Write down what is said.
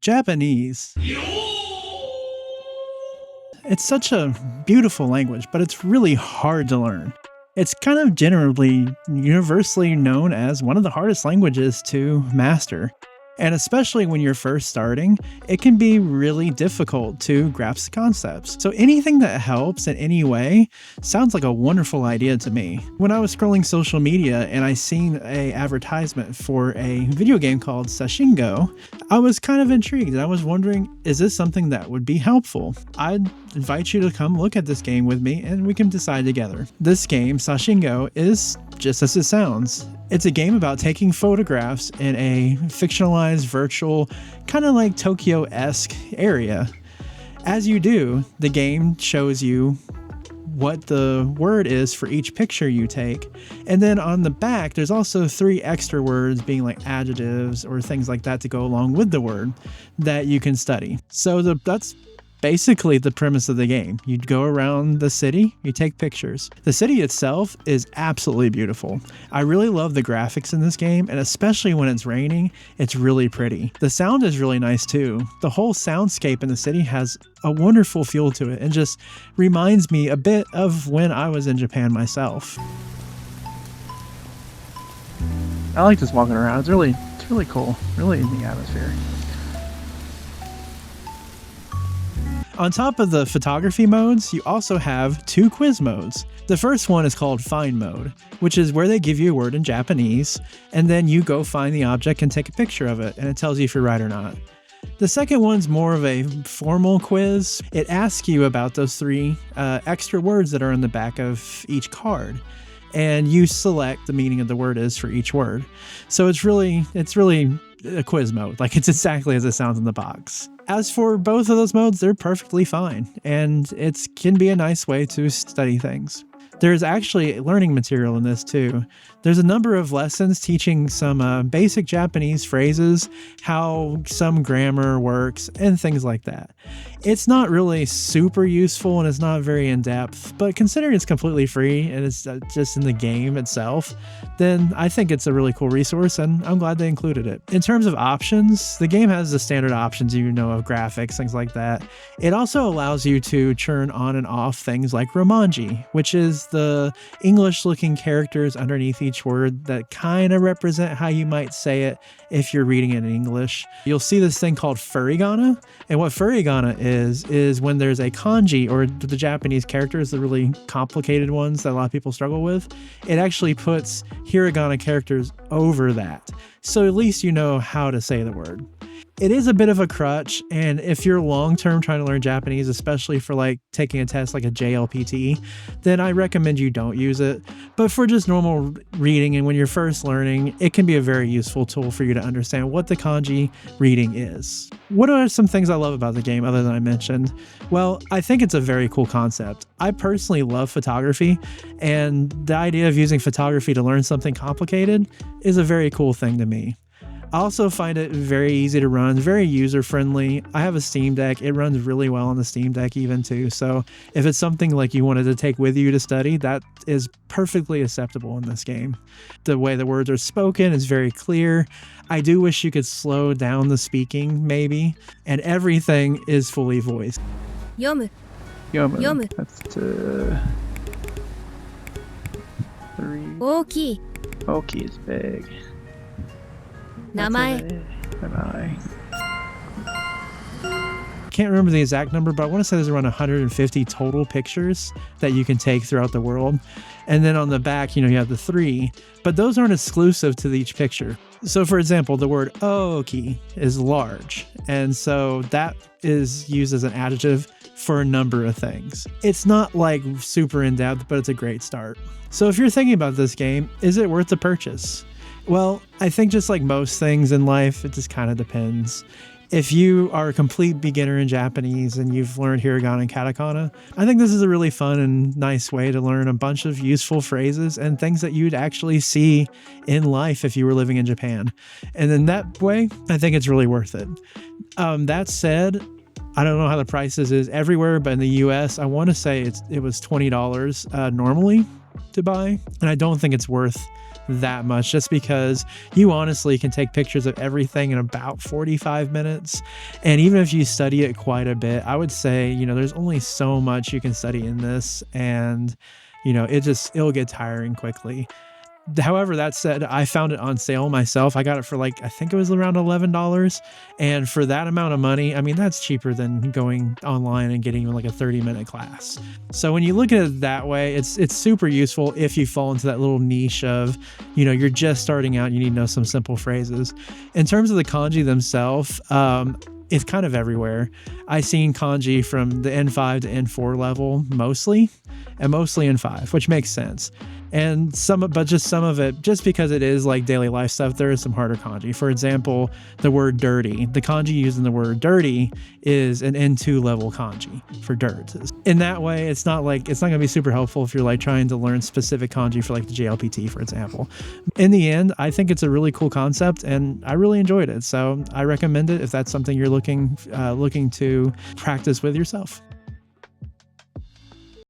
Japanese. It's such a beautiful language, but it's really hard to learn. It's kind of generally universally known as one of the hardest languages to master. And especially when you're first starting, it can be really difficult to grasp the concepts. So anything that helps in any way sounds like a wonderful idea to me. When I was scrolling social media and I seen a advertisement for a video game called Shashingo, I was kind of intrigued and I was wondering, is this something that would be helpful? I'd invite you to come look at this game with me and we can decide together. This game, Shashingo, is just as it sounds. It's a game about taking photographs in a fictionalized virtual, kind of like Tokyo-esque area. As you do, the game shows you what the word is for each picture you take. And then on the back, there's also 3 extra words being like adjectives or things like that to go along with the word that you can study. So that's basically the premise of the game. You go around the city, you take pictures. The city itself is absolutely beautiful. I really love the graphics in this game, and especially when it's raining, it's really pretty. The sound is really nice too. The whole soundscape in the city has a wonderful feel to it and just reminds me a bit of when I was in Japan myself. I like just walking around. It's really cool. Really in the atmosphere. On top of the photography modes, you also have 2 quiz modes. The first one is called Find Mode, which is where they give you a word in Japanese, and then you go find the object and take a picture of it, and it tells you if you're right or not. The second one's more of a formal quiz. It asks you about those 3 extra words that are in the back of each card, and you select the meaning of the word is for each word. So it's really a quiz mode. Like, it's exactly as it sounds in the box. As for both of those modes, they're perfectly fine, and it can be a nice way to study things. There's actually learning material in this too. There's a number of lessons teaching some basic Japanese phrases, how some grammar works, and things like that. It's not really super useful and it's not very in-depth, but considering it's completely free and it's just in the game itself, then I think it's a really cool resource and I'm glad they included it. In terms of options, the game has the standard options of graphics, things like that. It also allows you to turn on and off things like Romanji, which is the English-looking characters underneath each word that kind of represent how you might say it if you're reading it in English. You'll see this thing called furigana, and what furigana is when there's a kanji, or the Japanese characters, the really complicated ones that a lot of people struggle with, it actually puts hiragana characters over that. So at least you know how to say the word. It is a bit of a crutch, and if you're long-term trying to learn Japanese, especially for like taking a test like a JLPT, then I recommend you don't use it. But for just normal reading and when you're first learning, it can be a very useful tool for you to understand what the kanji reading is. What are some things I love about the game other than I mentioned? Well, I think it's a very cool concept. I personally love photography, and the idea of using photography to learn something complicated is a very cool thing to me. I also find it very easy to run, very user-friendly. I have a Steam Deck. It runs really well on the Steam Deck even too. So if it's something like you wanted to take with you to study, that is perfectly acceptable in this game. The way the words are spoken is very clear. I do wish you could slow down the speaking, maybe. And everything is fully voiced. Yomu. That's 3. Oki. Oki is big. Namae. Can't remember the exact number, but I want to say there's around 150 total pictures that you can take throughout the world. And then on the back, you have the 3, but those aren't exclusive to each picture. So for example, the word oki is large. And so that is used as an adjective for a number of things. It's not like super in-depth, but it's a great start. So if you're thinking about this game, is it worth the purchase? Well, I think just like most things in life, it just kind of depends. If you are a complete beginner in Japanese and you've learned hiragana and katakana, I think this is a really fun and nice way to learn a bunch of useful phrases and things that you'd actually see in life if you were living in Japan. And in that way, I think it's really worth it. That said, I don't know how the prices is everywhere, but in the US, I want to say it was $20 normally to buy, and I don't think it's worth that much, just because you honestly can take pictures of everything in about 45 minutes. And even if you study it quite a bit, I would say, you know, there's only so much you can study in this, and you know, it'll get tiring quickly. However, that said, I found it on sale myself. I got it for like, I think it was around $11. And for that amount of money, I mean, that's cheaper than going online and getting like a 30-minute class. So when you look at it that way, it's super useful if you fall into that little niche of, you know, you're just starting out, you need to know some simple phrases. In terms of the kanji themselves, it's kind of everywhere. I've seen kanji from the N5 to N4 level mostly, and mostly N5, which makes sense. And just some of it, just because it is like daily life stuff, there is some harder kanji. For example, the word dirty. The kanji used in the word dirty is an N2 level kanji for dirt. In that way, it's not going to be super helpful if you're like trying to learn specific kanji for like the JLPT, for example. In the end, I think it's a really cool concept, and I really enjoyed it. So I recommend it if that's something you're looking to practice with yourself.